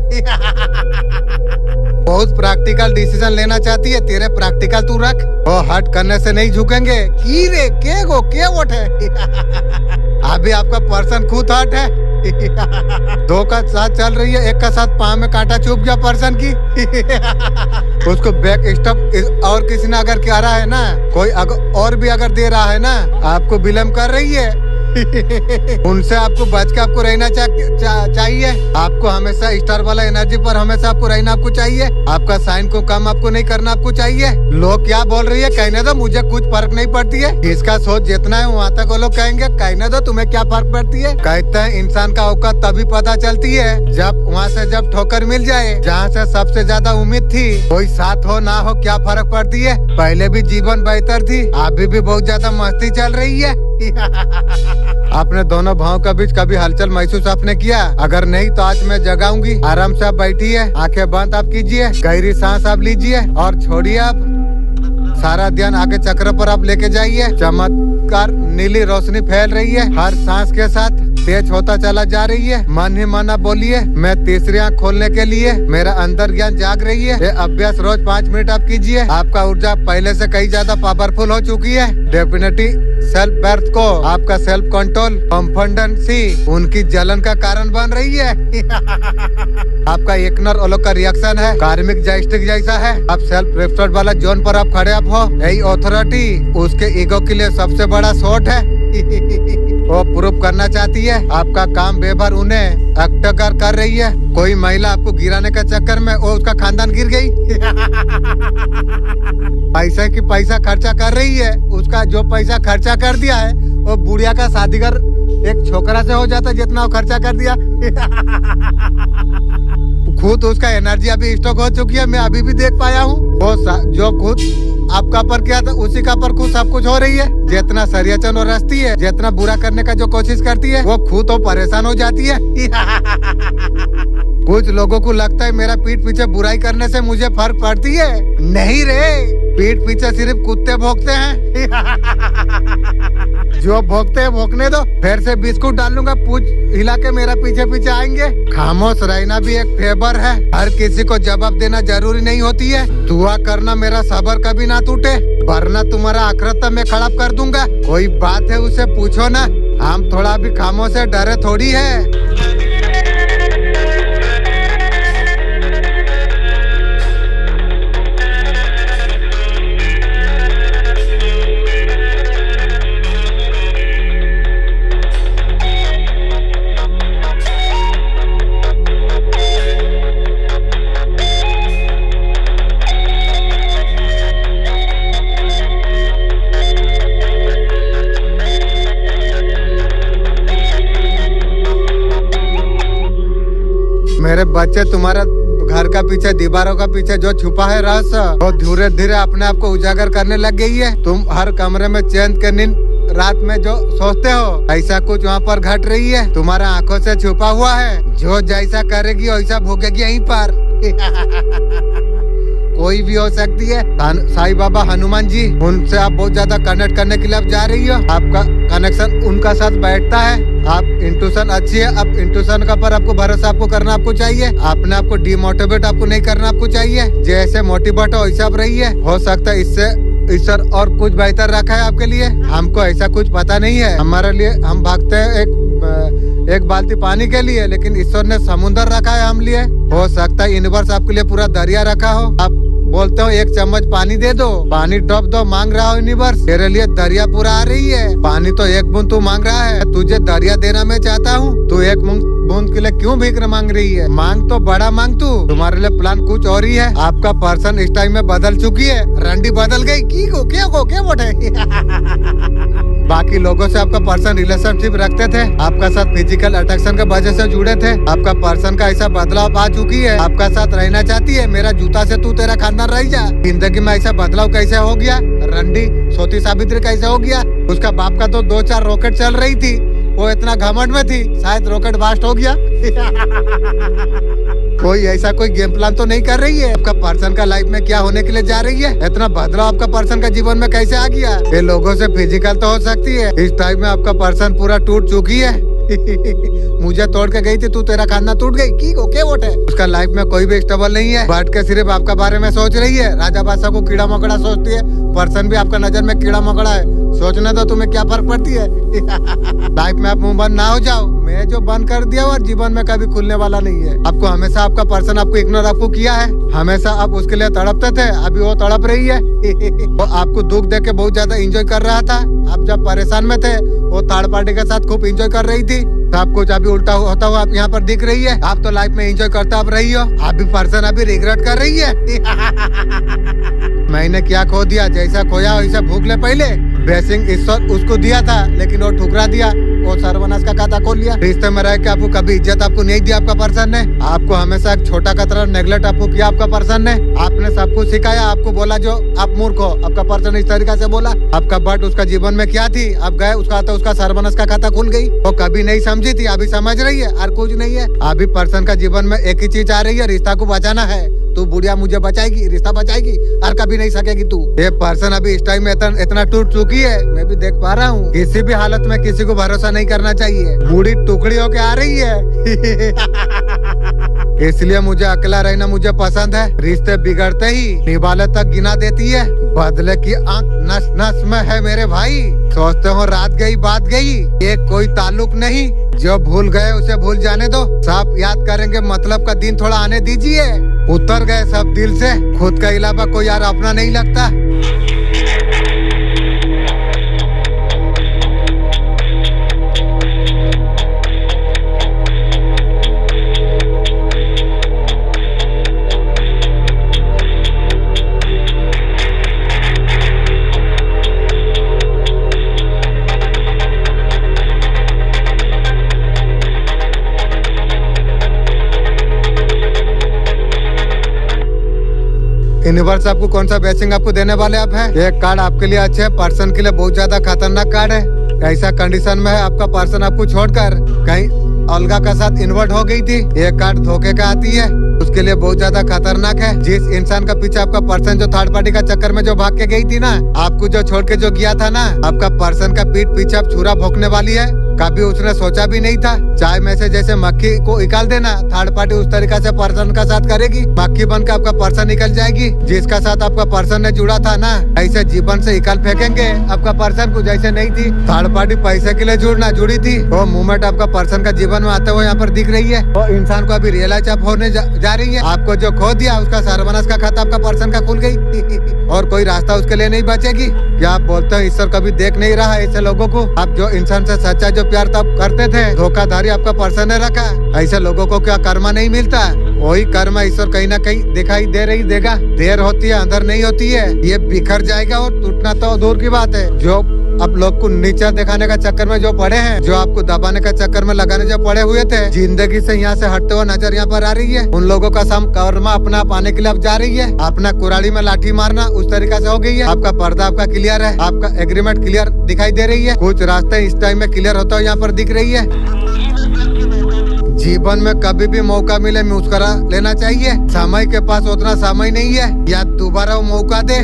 बहुत प्रैक्टिकल डिसीजन लेना चाहती है, तेरे प्रैक्टिकल तू रख। वो हट करने से नहीं झुकेंगे। की रे के गो के वोट है। अभी आपका पर्सन खुद हट है। दो का साथ चल रही है, एक का साथ पाँव में कांटा चुभ गया पर्सन की। उसको बैक स्टॉप और किसी ने अगर कह रहा है ना, कोई और भी अगर दे रहा है ना, आपको विलम्ब कर रही है, उनसे आपको बच के आपको रहना चाहिए। आपको हमेशा स्टार वाला एनर्जी पर हमेशा आपको रहना आपको चाहिए। आपका साइन को कम आपको नहीं करना आपको चाहिए। लोग क्या बोल रही है कहने दो, मुझे कुछ फर्क नहीं पड़ती है। इसका सोच जितना है वहाँ तक वो लोग कहेंगे कहने दो, तुम्हें क्या फर्क पड़ती है। कहते हैं इंसान का औकात तभी पता चलती है जब वहाँ से जब ठोकर मिल जाए। जहाँ से सबसे ज्यादा उम्मीद थी, कोई साथ हो ना हो क्या फर्क पड़ती है। पहले भी जीवन बेहतर थी, अभी भी बहुत ज्यादा मस्ती चल रही है। आपने दोनों भावों के बीच कभी हलचल महसूस आपने किया? अगर नहीं तो आज मैं जगाऊंगी। आराम से आप बैठिए, आंखें बंद आप कीजिए, गहरी सांस आप लीजिए और छोड़िए। आप सारा ध्यान आगे चक्र पर आप लेके जाइए। चमत्कार नीली रोशनी फैल रही है, हर सांस के साथ तेज होता चला जा रही है। मन ही मन आप बोलिए, मैं तीसरी आंख खोलने के लिए मेरा अंदर ज्ञान जाग रही है। ये अभ्यास रोज 5 मिनट आप कीजिए। आपका ऊर्जा पहले से कई ज्यादा पावरफुल हो चुकी है। डेफिनेटली सेल्फ बर्थ को आपका सेल्फ कंट्रोल कॉन्फिडेंसी उनकी जलन का कारण बन रही है। आपका एक नर ओलोक का रिएक्शन है, कार्मिक जयस्टिक जैसा है। आप सेल्फ रिस्पेक्ट वाला जोन पर आप खड़े आप हो। यही अथॉरिटी उसके ईगो के लिए सबसे बड़ा शॉट है। वो प्रूफ करना चाहती है। आपका काम बेभर उन्हें अक्टकर कर रही है। कोई महिला आपको गिराने के चक्कर में वो उसका खानदान गिर गई। पैसे की पैसा खर्चा कर रही है, उसका जो पैसा खर्चा कर दिया है वो बुढ़िया का शादीगर एक छोकरा से हो जाता जितना वो खर्चा कर दिया। खुद उसका एनर्जी अभी स्टॉक हो चुकी है, मैं अभी भी देख पाया हूँ। वो जो खुद आपका पर किया था उसी का पर खुद सब कुछ हो रही है। जितना सरियाचन और रस्ती है, जितना बुरा करने का जो कोशिश करती है, वो खुद तो परेशान हो जाती है। कुछ लोगों को लगता है मेरा पीठ पीछे बुराई करने से मुझे फर्क पड़ती है। नहीं रे, पीठ पीछे सिर्फ कुत्ते भौंकते हैं। जो भौंकते हैं भौंकने दो, फिर से बिस्कुट डालूंगा, पूछ हिला के मेरा पीछे पीछे आएंगे। खामोश रहना भी एक फेवर है। हर किसी को जवाब देना जरूरी नहीं होती है। दुआ करना मेरा सब्र कभी ना टूटे, वरना तुम्हारा आखिरत में खड़ा कर दूंगा। कोई बात है उसे पूछो ना, हम थोड़ा भी खामोश से डरे थोड़ी है। मेरे बच्चे, तुम्हारा घर का पीछे दीवारों का पीछे जो छुपा है रहस्य, वो धीरे धीरे अपने आप को उजागर करने लग गई है। तुम हर कमरे में चैन के नींद रात में जो सोचते हो, ऐसा कुछ वहाँ पर घट रही है। तुम्हारा आंखों से छुपा हुआ है। जो जैसा करेगी वैसा भोगेगी यहीं पर। कोई भी हो सकती है। साईं बाबा, हनुमान जी, उनसे आप बहुत ज्यादा कनेक्ट करने के लिए आप जा रही हो। आपका कनेक्शन उनका साथ बैठता है। आप इंट्यूशन अच्छी है। आप इंट्यूशन का पर आपको भरोसा आपको करना आपको चाहिए। अपने आपको डिमोटिवेट आपको नहीं करना आपको चाहिए। जैसे मोटिवेट हो वैसा आप रहिए। हो सकता है इससे ईश्वर और कुछ बेहतर रखा है आपके लिए। हमको ऐसा कुछ पता नहीं है। हमारे लिए हम भागते हैं एक बाल्टी पानी के लिए, लेकिन ईश्वर ने समुद्र रखा है हम लिए। हो सकता है यूनिवर्स आपके लिए पूरा दरिया रखा हो। आप बोलते हो 1 चम्मच पानी दे दो, पानी ड्रॉप दो, मांग रहा हो यूनिवर्स, तेरे लिए दरिया पूरा आ रही है। पानी तो 1 बूंद तू मांग रहा है, तुझे दरिया देना मैं चाहता हूँ। तू 1 बूंद के लिए क्यों भीख मांग रही है? मांग तो बड़ा मांग तू। तुम्हारे लिए प्लान कुछ और ही है। आपका पर्सन इस टाइम में बदल चुकी है। रंडी बदल गई की को क्या बोटे। बाकी लोगों से आपका पर्सन रिलेशनशिप रखते थे, आपका साथ फिजिकल अट्रैक्शन के वजह से जुड़े थे। आपका पर्सन का ऐसा बदलाव आ चुकी है, आपका साथ रहना चाहती है। मेरा जूता से तू तेरा खानदान रह जा। जिंदगी में ऐसा बदलाव कैसे हो गया? रंडी सोती सावित्री कैसे हो गया? उसका बाप का तो 2-4 रॉकेट चल रही थी, वो इतना घमंड में थी, शायद रॉकेट ब्लास्ट हो गया। कोई ऐसा कोई गेम प्लान तो नहीं कर रही है। आपका पर्सन का लाइफ में क्या होने के लिए जा रही है? इतना बदलाव आपका पर्सन का जीवन में कैसे आ गया? ये लोगों से फिजिकल तो हो सकती है, इस टाइम में आपका पर्सन पूरा टूट चुकी है। मुझे तोड़ के गई थी, तू तेरा खाना टूट गई की को क्या वोट है? उसका लाइफ में कोई भी स्टेबल नहीं है, बैठ के सिर्फ आपका बारे में सोच रही है। राजा बादशाह को कीड़ा मकोड़ा सोचती है, पर्सन भी आपका नजर में कीड़ा मकोड़ा है। सोचने दो तुम्हें क्या फर्क पड़ती है। लाइफ में आप मुंह बंद ना हो जाओ। मैं जो बंद कर दिया और जीवन में कभी खुलने वाला नहीं है। आपको हमेशा आपका पर्सन आपको इग्नोर आपको किया है, हमेशा आप उसके लिए तड़पते थे, अभी वो तड़प रही है। वो आपको दुख देख के बहुत ज्यादा एंजॉय कर रहा था। आप जब परेशान में थे वो थर्ड पार्टी के साथ खूब एंजॉय कर रही थी। सब कुछ अभी उल्टा होता हुआ आप यहाँ पर दिख रही है। आप तो लाइफ में एंजॉय करता आप रही हो, अभी पर्सन अभी रिग्रेट कर रही है। मैंने क्या खो दिया, जैसा खोया वैसा भूख ले। पहले ब्लेसिंग ईश्वर उसको दिया था लेकिन वो ठुकरा दिया, वो सर्वनाश का खाता खोल लिया। रिश्ते में रह के आपको कभी इज्जत आपको नहीं दी आपका पर्सन ने। आपको हमेशा एक छोटा का तरह नेगलेक्ट आपको किया आपका पर्सन ने। आपने सब कुछ सिखाया, आपको बोला जो आप मूर्ख हो, आपका पर्सन इस तरीका से बोला। आपका बट उसका जीवन में क्या थी, आप गए उसका तो उसका सर्वनाश का खाता खुल गई। वो कभी नहीं समझी थी, अभी समझ रही है और कुछ नहीं है। अभी पर्सन का जीवन में एक ही चीज आ रही है, रिश्ता को बचाना है। तू बुढ़िया मुझे बचाएगी, रिश्ता बचाएगी और कभी नहीं सकेगी तू। ये पर्सन अभी इस टाइम में इतना टूट चुकी है, मैं भी देख पा रहा हूँ। किसी भी हालत में किसी को भरोसा नहीं करना चाहिए। बूढ़ी टुकड़ी होके आ रही है। इसलिए मुझे अकेला रहना मुझे पसंद है। रिश्ते बिगड़ते ही निभाले तक गिना देती है। बदले की आंख नस नस में है मेरे भाई। सोचते हो रात गई बात गई, ये कोई ताल्लुक नहीं। जो भूल गए उसे भूल जाने दो, सब याद करेंगे। मतलब का दिन थोड़ा आने दीजिए। उतर गए सब दिल से, खुद का अलावा कोई यार अपना नहीं लगता। यूनिवर्स आपको कौन सा ब्लेसिंग आपको देने वाले आप है। एक कार्ड आपके लिए अच्छे है, पर्सन के लिए बहुत ज्यादा खतरनाक कार्ड है। ऐसा कंडीशन में है आपका पर्सन आपको छोड़कर कहीं अलगा का साथ इन्वर्ट हो गई थी। ये कार्ड धोखे का आती है, उसके लिए बहुत ज्यादा खतरनाक है। जिस इंसान का पीछे आपका पर्सन जो थर्ड पार्टी का चक्कर में जो भाग के गई थी ना, आपको जो छोड़ के जो गया था ना, आपका पर्सन का पीठ पीछे अब छुरा भोंकने वाली है। कभी उसने सोचा भी नहीं था। चाय में से जैसे मक्खी को निकाल देना, थर्ड पार्टी उस तरीका से पर्सन का साथ करेगी। मक्खी बनकर आपका पर्सन निकल जाएगी। जिसका साथ आपका पर्सन ने जुड़ा था ना, ऐसे जीवन से निकाल फेंकेंगे आपका पर्सन को। जैसे नहीं थी थर्ड पार्टी पैसे के लिए जुड़ी थी, वो मूवमेंट आपका पर्सन का जीवन में आते हुए यहाँ पर दिख रही है। वो इंसान को अभी रियलाइज आप होने जा रही है। आपको जो खो दिया उसका सर्वनाश का खाता आपका पर्सन का खुल गई और कोई रास्ता उसके लिए नहीं बचेगी। क्या आप बोलते हो ईश्वर कभी देख नहीं रहा ऐसे लोगों को? आप जो इंसान से सच्चा जो प्यार तब करते थे, धोखाधड़ी आपका पर्सन ने रखा। ऐसे लोगों को क्या कर्मा नहीं मिलता? वही कर्मा ईश्वर कहीं ना कहीं दिखाई देगा। देर होती है अंदर नहीं होती है। ये बिखर जाएगा और टूटना तो दूर की बात है। जो अब लोग को नीचा दिखाने का चक्कर में जो पड़े हैं, जो आपको दबाने का चक्कर में लगाने जो पड़े हुए थे, जिंदगी से यहाँ से हटते हुए नजर यहाँ पर आ रही है। उन लोगों का सम कर्मा अपना पाने के लिए अब जा रही है। अपना कुराड़ी में लाठी मारना उस तरीका से हो गई है। आपका पर्दा आपका क्लियर है, आपका एग्रीमेंट क्लियर दिखाई दे रही है। कुछ रास्ते इस टाइम में क्लियर होता हुआ यहाँ पर दिख रही है। जीवन में कभी भी मौका मिले मुस्कुरा लेना चाहिए। समय के पास उतना समय नहीं है, या दोबारा वो मौका दे।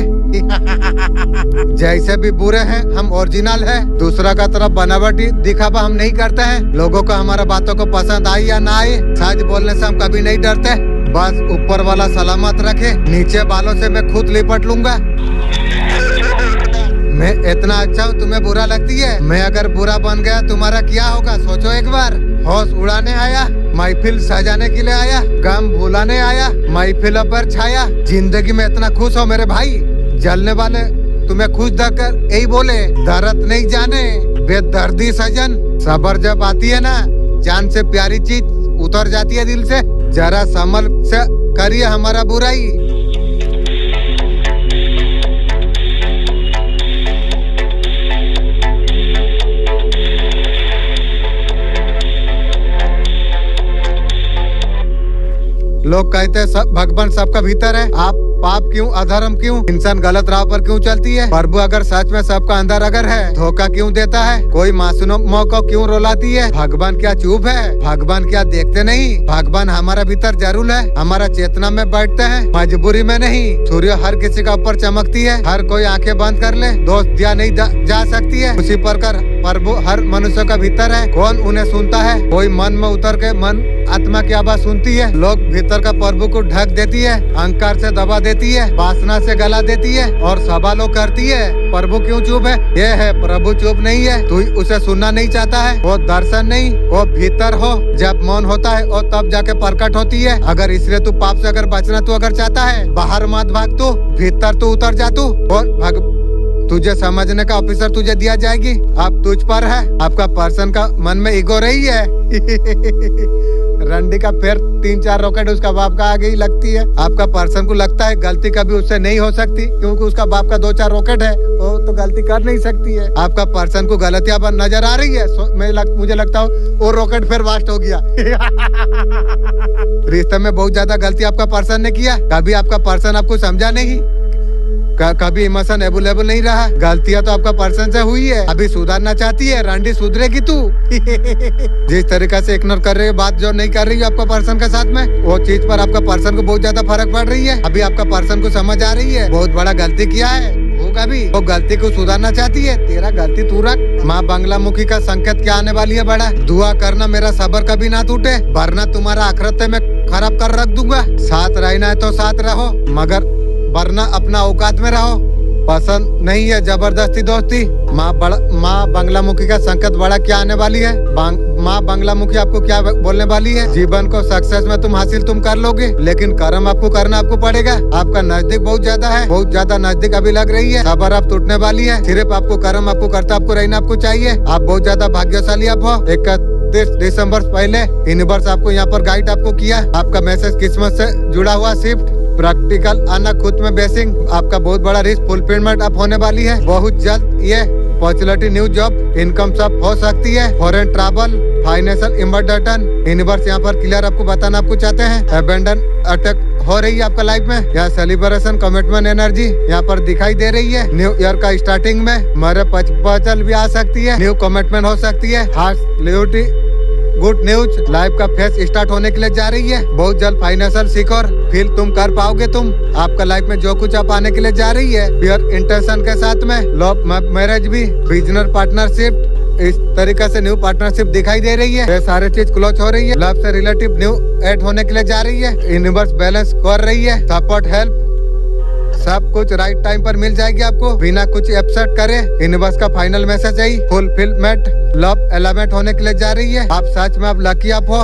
जैसे भी बुरे हैं हम ओरिजिनल है। दूसरा का तरफ बनावटी दिखावा हम नहीं करते हैं। लोगों को हमारा बातों को पसंद आए या ना आए, सच बोलने से हम कभी नहीं डरते। बस ऊपर वाला सलामत रखे, नीचे बालों से मैं खुद लिपट लूंगा। मैं इतना अच्छा हूँ तुम्हें बुरा लगती है? मैं अगर बुरा बन गया तुम्हारा क्या होगा सोचो एक बार। होश उड़ाने आया, महफिल सजाने के लिए आया, गम भुलाने आया, महफिलों पर छाया। जिंदगी में इतना खुश हो मेरे भाई, जलने वाले तुम्हें खुश देखकर यही बोले, दर्द नहीं जाने बेदर्दी सजन। सबर जब आती है ना, जान से प्यारी चीज उतर जाती है दिल से। जरा संभल से करिए हमारा बुराई। लोग कहते हैं सब भगवान सबका भीतर है। आप पाप क्यों, अधर्म क्यों, इंसान गलत राह पर क्यों चलती है? प्रभु अगर सच में सबका अंदर अगर है, धोखा क्यों देता है? कोई मासूमों को क्यों रुलाती है? भगवान क्या चुप है? भगवान क्या देखते नहीं? भगवान हमारा भीतर जरूर है, हमारा चेतना में बैठते हैं, मजबूरी में नहीं। सूर्य हर किसी का ऊपर चमकती है, हर कोई आंखें बंद कर ले दोस्त दिया नहीं जा सकती है। उसी प्रकार प्रभु हर मनुष्य का भीतर है, कौन उन्हें सुनता है? कोई मन में उतर के मन आत्मा की आवाज सुनती है। लोग भीतर का प्रभु को ढक देती है, अहंकार से दबा देती है, वासना से गला देती है और सवालों करती है प्रभु क्यों चुप है। ये है प्रभु चुप नहीं है, तू उसे सुनना नहीं चाहता है। वो दर्शन नहीं, वो भीतर हो जब मौन होता है और तब जाके प्रकट होती है। अगर इसलिए तू पाप से अगर बचना तू अगर चाहता है, बाहर मत भाग, तू भीतर तू उतर जा तू और तुझे समझने का ऑफिसर तुझे दिया जाएगी। अब तुझ पर है, आपका पर्सन का मन में ईगो रही है। रंडी का फिर 3-4 रॉकेट उसका बाप का आगे ही लगती है। आपका पर्सन को लगता है गलती कभी उससे नहीं हो सकती क्योंकि उसका बाप का 2-4 रॉकेट है, वो तो गलती कर नहीं सकती है। आपका पर्सन को गलतियां पर नजर आ रही है। मुझे लगता है वो रॉकेट फिर वास्ट हो गया। रिश्ते में बहुत ज्यादा गलती आपका पर्सन ने किया, कभी आपका पर्सन आपको समझा नहीं, कभी इमोशन अवेलेबल नहीं रहा। गलतियां तो आपका पर्सन से हुई है, अभी सुधारना चाहती है। रंडी सुधरेगी तू। जिस तरीके से इग्नोर कर रही है, बात जो नहीं कर रही है आपका पर्सन के साथ में, वो चीज पर आपका पर्सन को बहुत ज्यादा फर्क पड़ रही है। अभी आपका पर्सन को समझ आ रही है बहुत बड़ा गलती किया है, होगा भी वो गलती को सुधारना चाहती है। तेरा गलती तू रख। माँ बंगलामुखी का संकेत क्या आने वाली है बड़ा। दुआ करना मेरा सबर कभी ना टूटे, वरना तुम्हारा आखिरत में खराब कर रख दूंगा। साथ रहना है तो साथ रहो, मगर वरना अपना औकात में रहो। पसंद नहीं है जबरदस्ती दोस्ती। माँ बंगलामुखी का संकट बड़ा क्या आने वाली है। माँ बंगलामुखी आपको क्या बोलने वाली है, जीवन को सक्सेस में तुम हासिल तुम कर लोगे, लेकिन कर्म आपको करना आपको पड़ेगा। आपका नजदीक बहुत ज्यादा है, बहुत ज्यादा नजदीक अभी लग रही है। सबर आप टूटने वाली है। सिर्फ आपको कर्म आपको करता आपको रहना आपको चाहिए। आप बहुत ज्यादा भाग्यशाली आप हो। 31 दिसंबर पहले यूनिवर्स आपको यहाँ पर गाइड आपको किया। आपका मैसेज किस्मत से जुड़ा हुआ शिफ्ट प्रैक्टिकल आना, खुद में बेसिंग, आपका बहुत बड़ा रिस्क फुलफिलमेंट आप होने वाली है बहुत जल्द। ये अपॉर्चुनिटी, न्यू जॉब, इनकम सब हो सकती है। Foreign travel, financial emergency, universe यहाँ पर क्लियर आपको बताना आपको चाहते हैं। अबेंडन अटैक हो रही है आपका लाइफ में, यहाँ सेलिब्रेशन कमिटमेंट एनर्जी यहाँ पर दिखाई दे रही है। न्यू ईयर का स्टार्टिंग में मरे पचल भी आ सकती है, न्यू कमिटमेंट हो सकती है। हार्ट गुड न्यूज, लाइफ का फेस स्टार्ट होने के लिए जा रही है। बहुत जल्द फाइनेंशियल सिक्योर फील तुम कर पाओगे। तुम आपका लाइफ में जो कुछ आप आने के लिए जा रही है प्योर इंटेंशन के साथ में। लव मैरिज भी, बिजनेस पार्टनरशिप, इस तरीके से न्यू पार्टनरशिप दिखाई दे रही है। ये सारे चीज क्लोज हो रही है। लव से रिलेटिव न्यू ऐड होने के लिए जा रही है। यूनिवर्स बैलेंस कर रही है। सपोर्ट हेल्प सब कुछ राइट टाइम पर मिल जाएगी आपको, बिना कुछ अपसेट करे। यूनिवर्स का फाइनल मैसेज है फुलफिलमेंट, लव एलिमेंट होने के लिए जा रही है। आप सच में आप लकी आप हो।